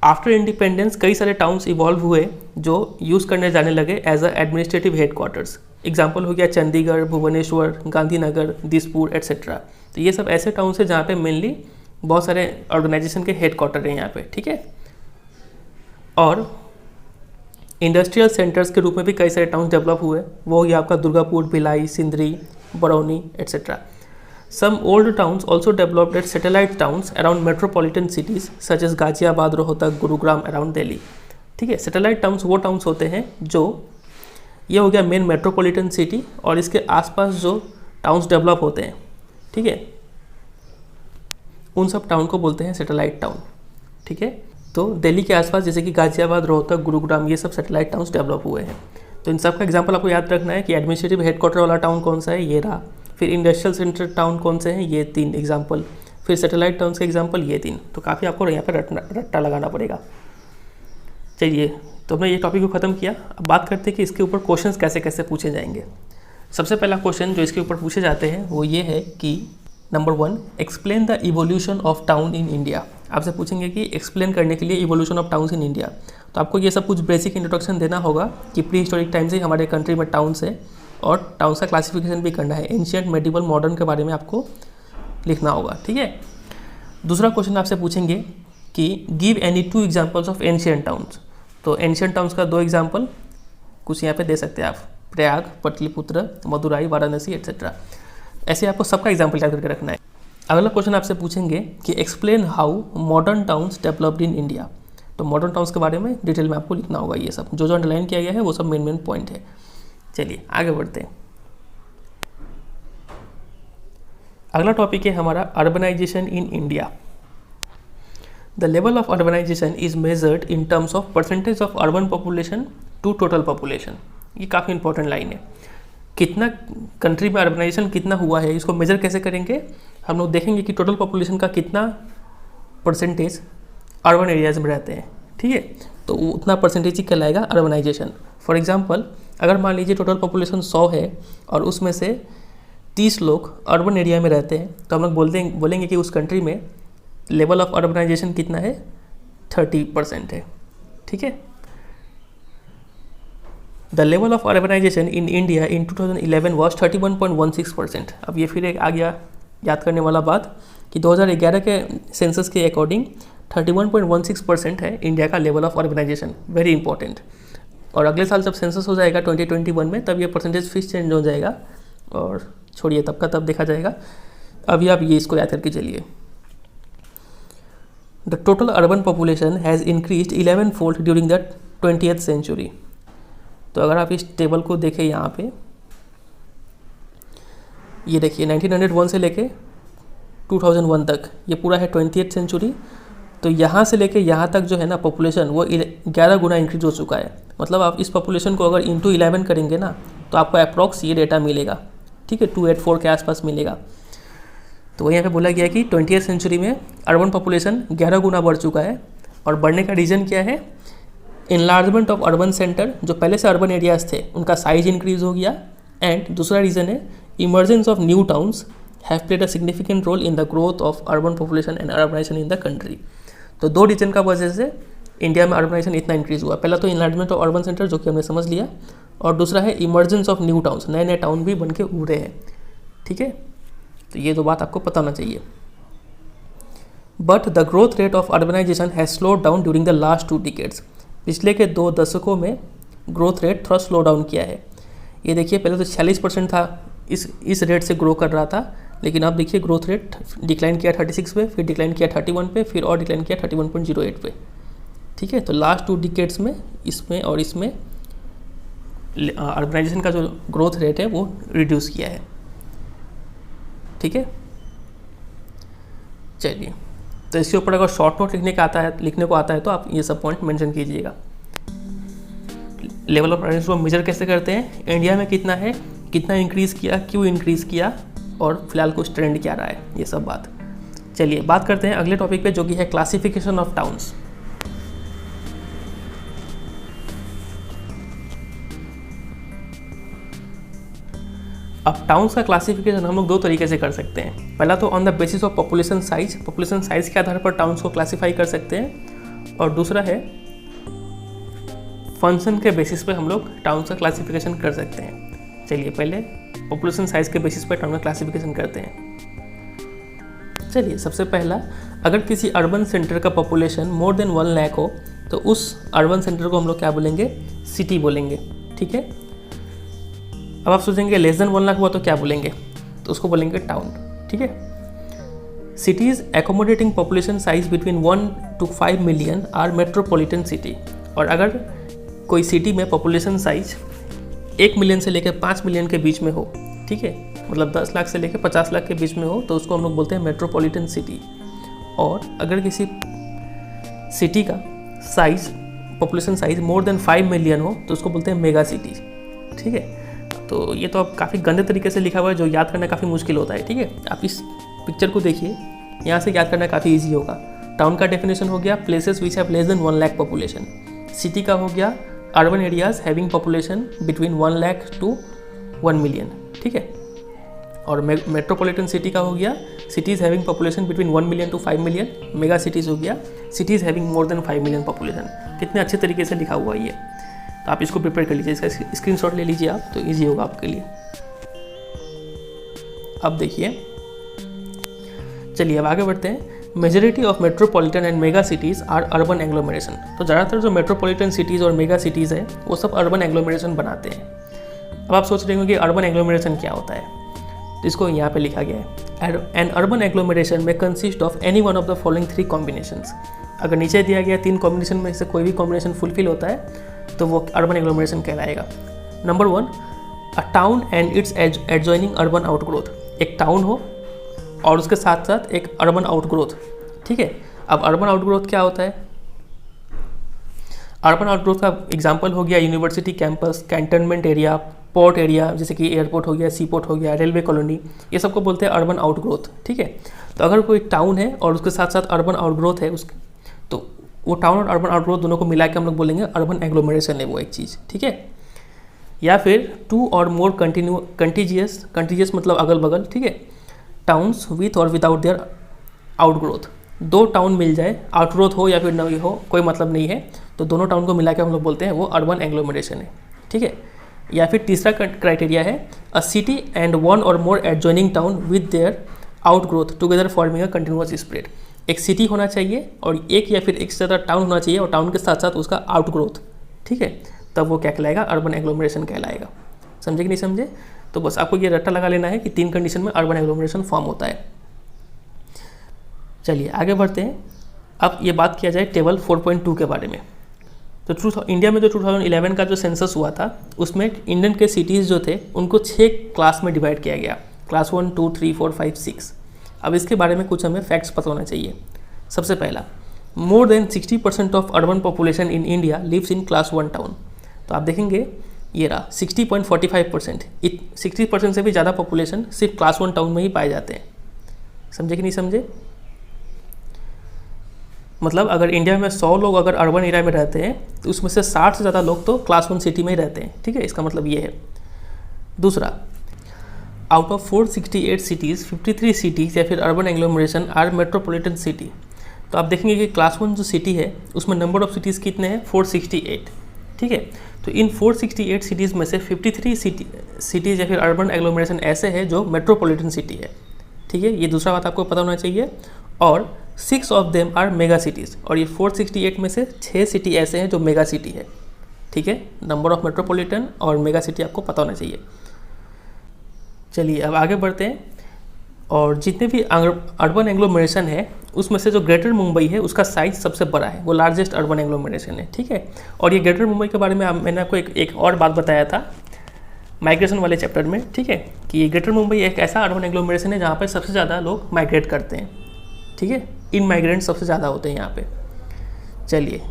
आफ्टर इंडिपेंडेंस कई सारे टाउन्स इवॉल्व हुए जो यूज़ करने जाने लगे as a administrative headquarters. Example हो गया चंडीगढ़, भुवनेश्वर, गांधीनगर, दिसपुर एट्सेट्रा। तो ये सब ऐसे टाउन्स हैं जहाँ पे मेनली बहुत सारे ऑर्गेनाइजेशन के हेड क्वार्टर हैं यहाँ पे, ठीक है। और इंडस्ट्रियल सेंटर्स के रूप में भी कई सारे टाउन्स डेवलप हुए। वो ही आपका Durgapur, Bhilai, Sindri, Barauni etcetera. Some old towns also developed as satellite towns around metropolitan cities such as Ghaziabad, Rohtak, Gurugram around Delhi, ठीक है। सैटेलाइट टाउन्स वो टाउन्स होते हैं जो, ये हो गया मेन मेट्रोपॉलिटन सिटी और इसके आसपास जो टाउन्स डेवलप होते हैं, ठीक है, उन सब टाउन को बोलते हैं सैटेलाइट टाउन, ठीक है। तो दिल्ली के आसपास जैसे कि गाजियाबाद, रोहतक, गुरुग्राम, ये सब सैटेलाइट टाउन्स डेवलप हुए हैं। तो इन सब का एग्जाम्पल आपको याद रखना है कि एडमिनिस्ट्रेटिव हेडक्वार्टर वाला टाउन कौन सा है, ये रहा। फिर इंडस्ट्रियल सेंटर टाउन कौन से हैं, ये 3 एग्जाम्पल। फिर सैटेलाइट टाउन्स के एग्जाम्पल ये 3। तो काफ़ी आपको यहाँ पर रट्टा लगाना पड़ेगा। चलिए तो हमने ये टॉपिक को ख़त्म किया। अब बात करते हैं कि इसके ऊपर क्वेश्चंस कैसे कैसे पूछे जाएंगे। सबसे पहला क्वेश्चन जो इसके ऊपर पूछे जाते हैं वो ये है कि number 1, explain the evolution of town in India. आपसे पूछेंगे कि एक्सप्लेन करने के लिए evolution of towns in India. तो आपको ये सब कुछ बेसिक इंट्रोडक्शन देना होगा कि प्री हिस्टोरिक टाइम से हमारे कंट्री में टाउन्स है और टाउन्स का क्लासिफिकेशन भी करना है। एंशिएंट, मेडिवल, मॉडर्न के बारे में आपको लिखना होगा, ठीक है। दूसरा क्वेश्चन आपसे पूछेंगे कि give any 2 examples of ancient towns. तो एंशिएंट टाउन्स का 2 एग्जाम्पल कुछ यहाँ पे दे सकते हैं आप, प्रयाग, पाटलिपुत्र, मदुराई, वाराणसी एट्सेट्रा। ऐसे आपको सबका एग्जाम्पल याद करके रखना है। अगला क्वेश्चन आपसे पूछेंगे कि explain how modern towns developed in India. तो मॉडर्न टाउन्स के बारे में डिटेल में आपको लिखना होगा। ये सब जो अंडरलाइन किया गया है वो सब मेन पॉइंट है। चलिए आगे बढ़ते हैं। अगला टॉपिक है हमारा urbanisation in India. The level of urbanisation is measured in terms of percentage of urban population to total population. ये काफ़ी इंपॉर्टेंट लाइन है। कितना कंट्री में अर्बनाइजेशन कितना हुआ है, इसको मेजर कैसे करेंगे? हम लोग देखेंगे कि टोटल पॉपुलेशन का कितना परसेंटेज अर्बन एरियाज में रहते हैं, ठीक है, तो उतना परसेंटेज ही कहलाएगा अर्बनाइजेशन। फॉर एग्जांपल, अगर मान लीजिए टोटल पॉपुलेशन 100 है और उसमें से 30 लोग अर्बन एरिया में रहते हैं, तो हम लोग बोलेंगे कि उस कंट्री में लेवल ऑफ अर्बनाइजेशन कितना है, 30% है, ठीक है। The level of urbanisation in India in 2011 was 31.16%। अब ये फिर एक आ गया याद करने वाला बात कि 2011 के सेंसस के अकॉर्डिंग 31.16% है इंडिया का level of urbanisation. Very important. और अगले साल जब सेंसस हो जाएगा 2021 में, तब ये परसेंटेज फिर चेंज हो जाएगा और छोड़िए तब का तब देखा जाएगा। अभी आप ये इसको याद करके चलिए। The total urban population has increased 11-fold during the 20th century. तो अगर आप इस टेबल को देखें यहाँ पे, ये देखिए 1901 से लेके 2001 तक, ये पूरा है 20th सेंचुरी। तो यहाँ से लेके यहाँ तक जो है ना पॉपुलेशन, वो 11 गुना इंक्रीज हो चुका है। मतलब आप इस पॉपुलेशन को अगर इंटू 11 करेंगे ना, तो आपको अप्रॉक्स ये डेटा मिलेगा, ठीक है, 284 के आसपास मिलेगा। तो वही यहाँ पे बोला गया कि 20th सेंचुरी में अर्बन पॉपुलेशन 11 गुना बढ़ चुका है। और बढ़ने का रीज़न क्या है? इनलार्जमेंट ऑफ अर्बन सेंटर, जो पहले से अर्बन एरियाज थे उनका साइज इंक्रीज हो गया। एंड दूसरा रीज़न है emergence of new towns have played a significant role in the growth of urban population and urbanisation in the country. तो दो रीजन का वजह से इंडिया में अर्बनाइजेशन इतना इंक्रीज हुआ। पहला तो इनलार्जमेंट ऑफ अर्बन सेंटर, जो कि हमने समझ लिया, और दूसरा है इमर्जेंस ऑफ न्यू टाउन्स, नए नए टाउन भी बन के उभरे हैं, ठीक है। तो ये दो बात आपको पता होना चाहिए। But the growth rate of urbanisation has slowed down during the last 2 decades। पिछले के 2 दशकों में ग्रोथ रेट थोड़ा स्लो डाउन किया है। ये देखिए पहले तो 46% था, इस रेट से ग्रो कर रहा था, लेकिन अब देखिए ग्रोथ रेट डिक्लाइन किया 36 पे, फिर डिक्लाइन किया 31 पे, फिर और डिक्लाइन किया 31.08 पे, ठीक है। तो लास्ट 2 decades में इसमें और इसमें अर्बनाइजेशन का जो ग्रोथ रेट है वो रिड्यूस किया है, ठीक है। चलिए, तो इसके ऊपर अगर शॉर्ट नोट लिखने को आता है तो आप ये सब पॉइंट मेंशन कीजिएगा। लेवल ऑफ अर्बनाइजेशन को मेजर कैसे करते हैं, इंडिया में कितना है, कितना इंक्रीज़ किया, क्यों इंक्रीज़ किया, और फिलहाल कुछ ट्रेंड क्या रहा है, ये सब बात। चलिए बात करते हैं अगले टॉपिक पे, जो कि है क्लासिफिकेशन ऑफ टाउन्स। अब टाउन्स का क्लासिफिकेशन हम लोग 2 तरीके से कर सकते हैं। पहला तो on the basis of population size के आधार पर टाउन्स को क्लासीफाई कर सकते हैं, और दूसरा है फंक्शन के बेसिस पे हम लोग टाउन्स का क्लासिफिकेशन कर सकते हैं। चलिए पहले पॉपुलेशन साइज के बेसिस पे टाउन का क्लासिफिकेशन करते हैं। चलिए सबसे पहला, अगर किसी अर्बन सेंटर का पॉपुलेशन मोर देन 1 लाख हो, तो उस अर्बन सेंटर को हम लोग क्या बोलेंगे, सिटी बोलेंगे, ठीक है। अब आप सोचेंगे लेस देन 1 लाख हुआ तो क्या बोलेंगे, तो उसको बोलेंगे टाउन, ठीक है। Cities accommodating population size between 1 to 5 million are metropolitan city. और अगर कोई सिटी में पॉपुलेशन साइज 1 मिलियन से लेकर 5 मिलियन के बीच में हो, ठीक है, मतलब 10 लाख से लेकर 50 लाख के बीच में हो, तो उसको हम लोग बोलते हैं मेट्रोपॉलिटन सिटी। और अगर किसी सिटी का size population size more than 5 million हो, तो उसको बोलते हैं मेगा सिटी, ठीक है। तो ये तो अब काफ़ी गंदे तरीके से लिखा हुआ है, जो याद करना काफ़ी मुश्किल होता है, ठीक है। आप इस पिक्चर को देखिए, यहाँ से याद करना काफ़ी ईजी होगा। टाउन का डेफिनेशन हो गया places which have less than 1 lakh population. City का हो गया urban areas having population between 1 lakh to 1 million, ठीक है। और मेट्रोपॉलिटन सिटी का हो गया cities having population between 1 million to 5 million. Mega cities हो गया cities having more than 5 million population. कितने अच्छे तरीके से लिखा हुआ है ये, तो आप इसको प्रिपेयर कर लीजिए, इसका स्क्रीनशॉट ले लीजिए आप, तो ईजी होगा आपके लिए। अब देखिए, चलिए अब आगे बढ़ते हैं। Majority of metropolitan and mega cities are urban agglomeration. तो ज़्यादातर जो मेट्रोपॉलिटन सिटीज़ और मेगा सिटीज़ है वो सब अर्बन एग्लोमरेशन बनाते हैं। अब आप सोच रहे होंगे कि अर्बन एग्लोमरेशन क्या होता है, तो इसको यहाँ पे लिखा गया है, एन अर्बन एग्लोमरेशन में consist of any one of the following 3 combinations. अगर नीचे दिया गया 3 कॉम्बिनेशन में से कोई भी कॉम्बिनेशन फुलफिल होता है तो वो अर्बन एग्लोमरेशन कहलाएगा। Number 1, a town and it's adjoining urban outgrowth. एक टाउन हो और उसके साथ साथ एक अर्बन आउटग्रोथ, ठीक है। अब अर्बन आउटग्रोथ क्या होता है? अर्बन आउटग्रोथ का एग्जांपल हो गया university campus, cantonment area, port area जैसे कि एयरपोर्ट हो गया, सी पोर्ट हो गया, रेलवे कॉलोनी, ये सबको बोलते हैं अर्बन आउटग्रोथ, ठीक है। तो अगर कोई टाउन है और उसके साथ साथ अर्बन आउटग्रोथ है तो वो टाउन और अर्बन आउटग्रोथ दोनों को मिला के हम लोग बोलेंगे अर्बन एग्लोमरेशन है वो एक चीज़, ठीक है। या फिर 2 और मोर कंटीजियस मतलब अगल बगल, ठीक है, टाउन्स विथ और विदाउट देयर आउटग्रोथ, 2 टाउन मिल जाए, आउटग्रोथ हो या फिर नहीं हो कोई मतलब नहीं है, तो दोनों टाउन को मिला के हम लोग बोलते हैं वो अर्बन एग्लोमरेशन है, ठीक है। या फिर तीसरा क्राइटेरिया है अ सिटी एंड 1 और more adjoining town with their outgrowth together forming a continuous spread. एक सिटी होना चाहिए और एक या फिर एक से ज़्यादा टाउन होना चाहिए और टाउन के साथ साथ उसका आउटग्रोथ, ठीक है, तब वो क्या कहलाएगा? अर्बन एग्लोमरेशन कहलाएगा। समझे कि नहीं समझे? तो बस आपको ये रट्टा लगा लेना है कि 3 कंडीशन में अर्बन एग्लोमरेशन फॉर्म होता है। चलिए आगे बढ़ते हैं। अब ये बात किया जाए टेबल 4.2 के बारे में। तो इंडिया में जो 2011 का जो सेंसस हुआ था उसमें इंडियन के सिटीज़ जो थे उनको 6 क्लास में डिवाइड किया गया, क्लास 1, 2, 3, 4, 5, 6। अब इसके बारे में कुछ हमें फैक्ट्स पता होना चाहिए। सबसे पहला, more than 60% of urban population in India lives in class 1 town. तो आप देखेंगे ये रहा 60.45%, 60% से भी ज़्यादा पॉपुलेशन सिर्फ क्लास 1 टाउन में ही पाए जाते हैं। समझे कि नहीं समझे? मतलब अगर इंडिया में 100 लोग अगर अर्बन एरिया में रहते हैं तो उसमें से 60 से ज़्यादा लोग तो क्लास 1 सिटी में ही रहते हैं, ठीक है, इसका मतलब ये है। दूसरा, आउट ऑफ 468 सिटीज़ 53 सिटीज़ या फिर urban agglomeration are metropolitan city. तो आप देखेंगे कि क्लास 1 जो सिटी है उसमें नंबर ऑफ सिटीज़ कितने हैं? 468, ठीक है। तो इन 468 सिटीज़ में से 53 सिटीज़ या फिर अर्बन एग्लोमरेशन ऐसे है जो मेट्रोपॉलिटन सिटी है, ठीक है, ये दूसरा बात आपको पता होना चाहिए। और 6 of them are mega cities, और ये 468 में से 6 सिटी ऐसे हैं जो मेगा सिटी है, ठीक है। नंबर ऑफ मेट्रोपॉलिटन और मेगा सिटी आपको पता होना चाहिए। चलिए अब आगे बढ़ते हैं। और जितने भी अर्बन एग्लोमरेशन है उसमें से जो ग्रेटर मुंबई है उसका साइज सबसे बड़ा है, वो लार्जेस्ट अर्बन एग्लोमरेशन है, ठीक है। और ये ग्रेटर मुंबई के बारे में मैंने आपको एक और बात बताया था माइग्रेशन वाले चैप्टर में, ठीक है, कि ये ग्रेटर मुंबई एक ऐसा अर्बन एग्लोमरेशन है जहाँ पर सबसे ज़्यादा लोग माइग्रेट करते हैं, ठीक है, इन माइग्रेंट सबसे ज़्यादा होते हैं यहाँ पे। चलिए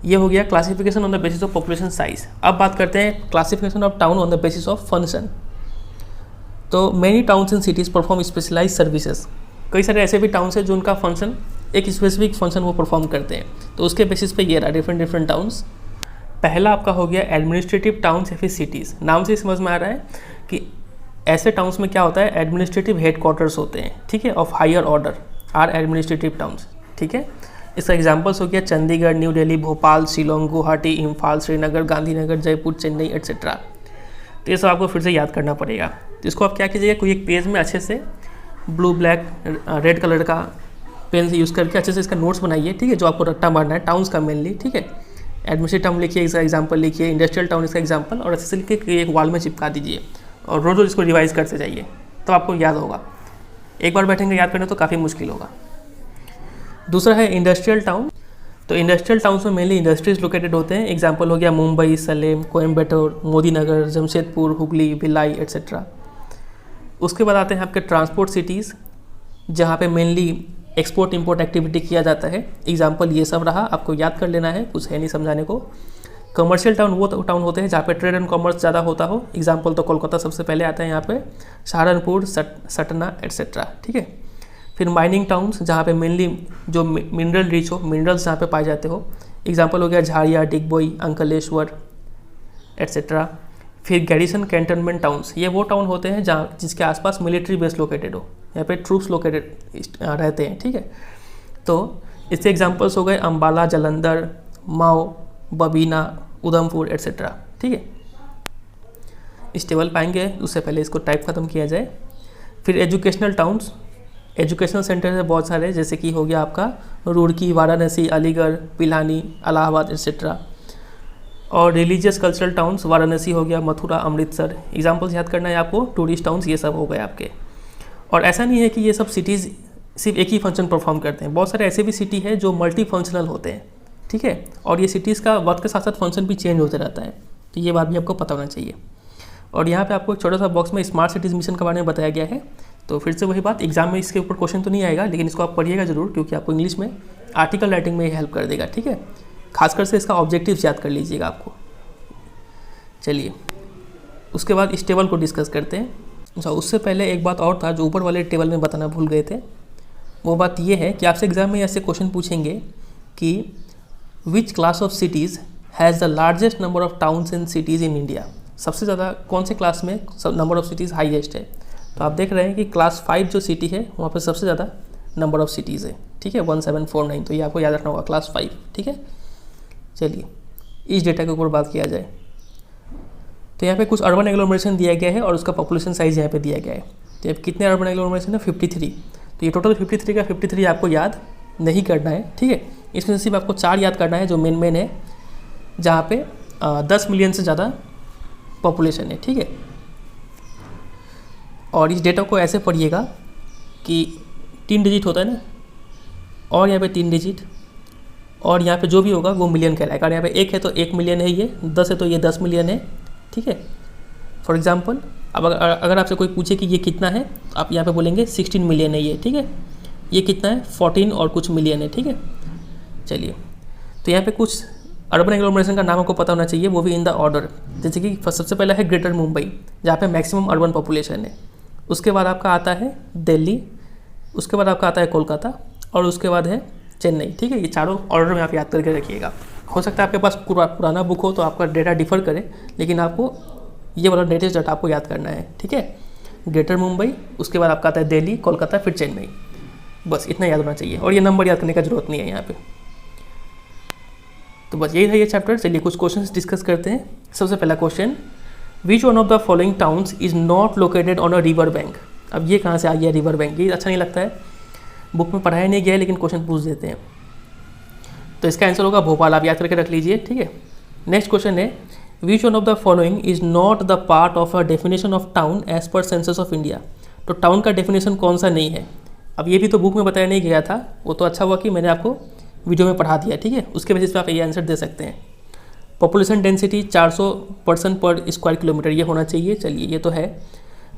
ये हो गया classification on the basis of population size. अब बात करते हैं classification of town on the basis of function. तो many towns and cities perform specialise services. कई सारे ऐसे भी टाउन्स हैं जो उनका फंक्शन एक स्पेसिफिक फंक्शन वो परफॉर्म करते हैं, तो उसके बेसिस पे ये रहा डिफरेंट टाउन्स। पहला आपका हो गया एडमिनिस्ट्रेटिव टाउन्स या फिर सिटीज़। नाम से समझ में आ रहा है कि ऐसे टाउन्स में क्या होता है, एडमिनिस्ट्रेटिव हेडक्वार्टर्स होते हैं, ठीक है, of higher order are administrative towns, ठीक है। इसका एग्जांपल्स हो गया चंडीगढ़, न्यू दिल्ली, भोपाल, शिलोंग, गुवाहाटी, इम्फाल, श्रीनगर, गांधीनगर, जयपुर, चेन्नई एट्सेट्रा। तो ये सब आपको फिर से याद करना पड़ेगा। तो इसको आप क्या कीजिएगा, कोई एक पेज में अच्छे से ब्लू ब्लैक रेड कलर का पेन से यूज़ करके अच्छे से इसका नोट्स बनाइए, ठीक है, जो आपको रट्टा मारना है टाउन्स का मेनली, ठीक है। एडमिनिस्ट्रेटिव टाउन लिखिए, इसका एग्जाम्पल लिखिए, इंडस्ट्रियल टाउन इसका एग्जाम्पल, और अच्छे से लिख के एक वॉल में चिपका दीजिए और रोज़ इसको रिवाइज करते जाइए, तो आपको याद होगा। एक बार बैठेंगे याद करने तो काफ़ी मुश्किल होगा। दूसरा है इंडस्ट्रियल टाउन। तो इंडस्ट्रियल टाउन्स में मेनली इंडस्ट्रीज लोकेटेड होते हैं। एग्जांपल हो गया मुंबई, सलेम, कोयम्बटूर, मोदीनगर, जमशेदपुर, हुगली, भिलाई एट्सेट्रा। उसके बाद आते हैं आपके ट्रांसपोर्ट सिटीज़, जहाँ पे मेनली एक्सपोर्ट इंपोर्ट एक्टिविटी किया जाता है। एग्जांपल ये सब रहा, आपको याद कर लेना है, कुछ है नहीं समझाने को। कमर्शियल टाउन वो टाउन होते हैं जहाँ पे ट्रेड एंड कॉमर्स ज़्यादा होता हो। एग्जांपल तो कोलकाता सबसे पहले आता है यहाँ पे, सहारनपुर, सटना एट्सेट्रा, ठीक है। फिर माइनिंग टाउन्स जहाँ पे मेनली जो मिनरल रिच हो, मिनरल्स जहाँ पे पाए जाते हो। एग्जांपल हो गया झाड़िया, डिगबोई, अंकलेश्वर एट्सेट्रा। फिर गैरिसन कैंटनमेंट टाउन्स, ये वो टाउन होते हैं जहाँ जिसके आसपास मिलिट्री बेस लोकेटेड हो, यहाँ पे ट्रूप्स लोकेटेड रहते हैं, ठीक है। तो इसके एग्जांपल्स हो गए अम्बाला, जालंधर, माओ, बबीना, उधमपुर एट्सेट्रा, ठीक है। इस टेबल पाएंगे, उससे पहले इसको टाइप खत्म किया जाए। फिर एजुकेशनल टाउन्स, एजुकेशनल सेंटर है बहुत सारे, जैसे कि हो गया आपका रुड़की, वाराणसी, अलीगढ़, पिलानी, इलाहाबाद एट्सेट्रा। और रिलीजियस कल्चरल टाउन्स, वाराणसी हो गया, मथुरा, अमृतसर। एग्जाम्पल्स याद करना है आपको, टूरिस्ट टाउन्स ये सब हो गए आपके। और ऐसा नहीं है कि ये सब सिटीज़ सिर्फ एक ही फंक्शन परफॉर्म करते हैं, बहुत सारे ऐसे भी सिटी है जो मल्टी फंक्शनल होते हैं, ठीक है। और ये सिटीज़ का वक्त के साथ साथ फंक्शन भी चेंज होते रहता है, तो ये बात भी आपको पता होना चाहिए। और यहाँ पे आपको एक छोटा सा बॉक्स में स्मार्ट सिटीज़ मिशन के बारे में बताया गया है तो फिर से वही बात, एग्जाम में इसके ऊपर क्वेश्चन तो नहीं आएगा, लेकिन इसको आप पढ़िएगा जरूर, क्योंकि आपको इंग्लिश में आर्टिकल राइटिंग में हेल्प कर देगा, ठीक है। खासकर से इसका ऑब्जेक्टिव्स याद कर लीजिएगा आपको। चलिए उसके बाद इस टेबल को डिस्कस करते हैं। अच्छा, उससे पहले एक बात और था जो ऊपर वाले टेबल में बताना भूल गए थे। वो बात ये है कि आपसे एग्जाम में ऐसे क्वेश्चन पूछेंगे कि which class of cities has the largest number of towns and cities in India. सबसे ज़्यादा कौन से क्लास में नंबर ऑफ सिटीज़ हाईएस्ट है। तो आप देख रहे हैं कि क्लास 5 जो सिटी है वहाँ पर सबसे ज़्यादा नंबर ऑफ सिटीज़ है, ठीक है, 1749। तो ये आपको याद रखना होगा, क्लास 5, ठीक है। चलिए इस डेटा के ऊपर बात किया जाए तो यहाँ पे कुछ अर्बन एग्लोमरेशन दिया गया है और उसका पॉपुलेशन साइज़ यहाँ पे दिया गया है। तो यहाँ कितने अर्बन एग्लोमरेशन है, 53। तो ये टोटल 53 का 53 आपको याद नहीं करना है, ठीक है। इसमें से सिर्फ आपको 4 याद करना है जो मेन है, जहाँ पे 10 मिलियन से ज़्यादा पॉपुलेशन है, ठीक है। और इस डेटा को ऐसे पढ़िएगा कि 3 डिजिट होता है ना, और यहाँ पे 3 डिजिट, और यहाँ पे जो भी होगा वो मिलियन कहलाएगा। अगर यहाँ पे 1 है तो 1 मिलियन है, ये 10 है तो ये 10 मिलियन है, ठीक है। फॉर एग्जांपल अब अगर आपसे कोई पूछे कि ये कितना है, आप यहाँ पे बोलेंगे 16 मिलियन है ये, ठीक है। ये कितना है, 14 और कुछ मिलियन है, ठीक है। चलिए तो यहाँ पे कुछ अर्बन एग्लोमरेशन का नाम आपको पता होना चाहिए, वो भी इन द ऑर्डर। जैसे कि सबसे पहला है ग्रेटर मुंबई, जहाँ पे मैक्सिमम अर्बन पॉपुलेशन है। उसके बाद आपका आता है दिल्ली, उसके बाद आपका आता है कोलकाता, और उसके बाद है चेन्नई, ठीक है। ये चारों ऑर्डर में आप याद करके रखिएगा। हो सकता है आपके पास पुराना बुक हो तो आपका डेटा डिफर करे, लेकिन आपको ये वाला लेटेस्ट डाटा आपको याद करना है, ठीक है। ग्रेटर मुंबई, उसके बाद आपका आता है दिल्ली, कोलकाता, फिर चेन्नई, बस इतना याद होना चाहिए। और ये नंबर याद करने का जरूरत नहीं है यहाँ पे। तो बस यही था ये चैप्टर। चलिए कुछ क्वेश्चंस डिस्कस करते हैं। सबसे पहला question, which one of the following towns is not located on a river bank. अब ये कहाँ से आ गया रिवर बैंक, ये अच्छा नहीं लगता है, बुक में पढ़ाया नहीं गया है, लेकिन क्वेश्चन पूछ देते हैं। तो इसका आंसर होगा भोपाल, आप याद करके रख लीजिए, ठीक है। नेक्स्ट क्वेश्चन है, which one of the following is not the part of a definition of town as per census of India. तो टाउन का डेफिनेशन कौन सा नहीं है। अब ये भी तो बुक में बताया नहीं गया था, वो तो अच्छा हुआ कि मैंने आपको वीडियो में पढ़ा दिया, ठीक है। उसके बेसिस पे आप ये आंसर दे सकते हैं। पॉपुलेशन डेंसिटी 400 पर्सन पर स्क्वायर किलोमीटर, ये होना चाहिए, चलिए ये तो है।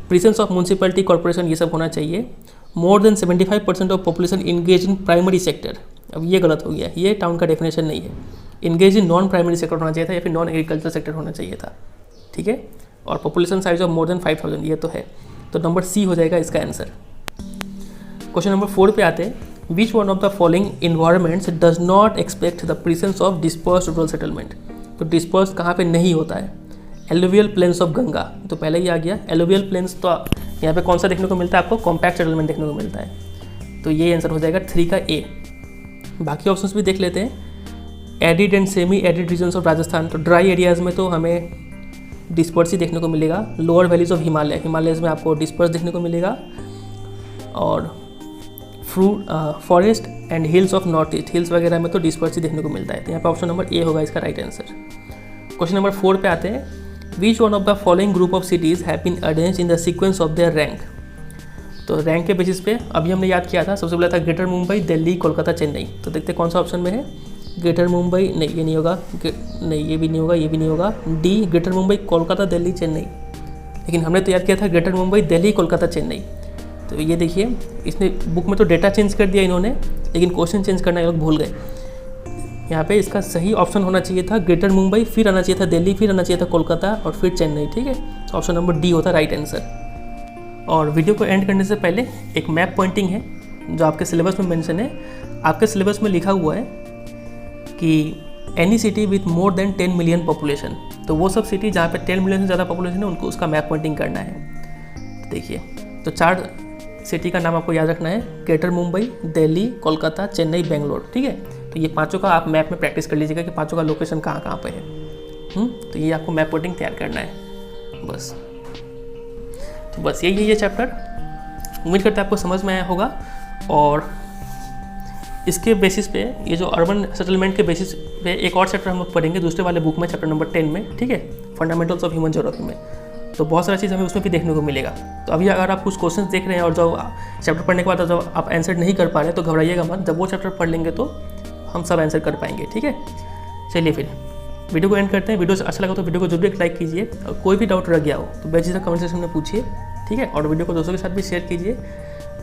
प्रेजेंस ऑफ म्यूनसिपैलिटी कॉर्पोरेशन, ये सब होना चाहिए। More than 75% of population engage in primary sector, अब ये गलत हो गया, ये टाउन का डेफिनेशन नहीं है। Engage in non primary sector होना चाहिए था, या फिर नॉन एग्रीकल्चर सेक्टर होना चाहिए था, ठीक है। और population size of more than 5000, ये तो है। तो नंबर सी हो जाएगा इसका आंसर। क्वेश्चन नंबर 4 पे आते हैं, which one of the following environments does not expect the presence of dispersed rural settlement. तो डिस्पर्स्ड कहाँ पे नहीं होता है, एलुवियल प्लेन्स ऑफ गंगा, तो पहले ही आ गया। एलुवियल प्लेन्स तो यहाँ पे कौन सा देखने को मिलता है आपको, कॉम्पैक्ट सेटलमेंट देखने को मिलता है। तो ये आंसर हो जाएगा 3 का ए। बाकी ऑप्शंस भी देख लेते हैं। Arid and semi arid regions of Rajasthan, तो ड्राई एरियाज़ में तो हमें डिस्पर्स ही देखने को मिलेगा। लोअर वैलीज ऑफ हिमालय, हिमालयज़ में आपको डिस्पर्स देखने को मिलेगा। और forest and hills of north east, hills वगैरह में तो डिस्पर्स ही देखने को मिलता है। तो यहाँ पे ऑप्शन नंबर ए होगा इसका राइट आंसर। क्वेश्चन नंबर 4 पे आते हैं, which one of the following group of cities have been arranged in the sequence of their rank. तो रैंक के बेसिस पे अभी हमने याद किया था, सबसे पहले था ग्रेटर मुंबई, दिल्ली, कोलकाता, चेन्नई। तो देखते कौन सा ऑप्शन में है। ग्रेटर मुंबई नहीं, ये नहीं होगा, नहीं ये भी नहीं होगा, ये भी नहीं होगा। D, greater Mumbai, Kolkata, Delhi, Chennai. लेकिन हमने तो याद किया था ग्रेटर मुंबई, दिल्ली, कोलकाता, चेन्नई। तो ये देखिए, इसने बुक में तो डेटा चेंज कर दिया इन्होंने, लेकिन क्वेश्चन चेंज करना ये लोग भूल गए। यहाँ पे इसका सही ऑप्शन होना चाहिए था ग्रेटर मुंबई, फिर आना चाहिए था दिल्ली, फिर आना चाहिए था कोलकाता, और फिर चेन्नई, ठीक है। ऑप्शन नंबर डी होता राइट आंसर। और वीडियो को एंड करने से पहले एक मैप पॉइंटिंग है जो आपके सिलेबस में मेंशन है। आपके सिलेबस में लिखा हुआ है कि any city with more than 10 million population, तो वो सब सिटी जहाँ पे 10 मिलियन से ज़्यादा पॉपुलेशन है उनको उसका मैप पॉइंटिंग करना है। देखिए, तो 4 सिटी का नाम आपको याद रखना है, ग्रेटर मुंबई, दिल्ली, कोलकाता, चेन्नई, बेंगलोर, ठीक है। तो ये 5 का आप मैप में प्रैक्टिस कर लीजिएगा कि 5 का लोकेशन कहाँ कहाँ पे है। तो ये आपको मैप पॉइंटिंग तैयार करना है बस। तो बस यही है ये चैप्टर। उम्मीद करते हैं आपको समझ में आया होगा। और इसके बेसिस पे, ये जो अर्बन सेटलमेंट के बेसिस पे एक और चैप्टर हम पढ़ेंगे दूसरे वाले बुक में, चैप्टर नंबर 10 में, ठीक है, फंडामेंटल्स ऑफ ह्यूमन ज्योग्राफी में। तो बहुत सारा चीज़ हमें उसमें भी देखने को मिलेगा। तो अभी अगर आप कुछ क्वेश्चंस देख रहे हैं और जब चैप्टर पढ़ने के बाद जब आप आंसर नहीं कर पा रहे तो घबराइएगा मत, जब वो चैप्टर पढ़ लेंगे तो हम सब आंसर कर पाएंगे, ठीक है। चलिए फिर वीडियो को एंड करते हैं। वीडियो अच्छा लगा तो वीडियो को जरूर एक लाइक कीजिए, और कोई भी डाउट रह गया हो तो बेझिझक कमेंट सेक्शन में पूछिए, ठीक है। और वीडियो को दोस्तों के साथ भी शेयर कीजिए।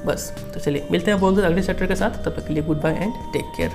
बस तो चलिए मिलते हैं बोलते अगले चैप्टर के साथ। तब तक के लिए goodbye and take care.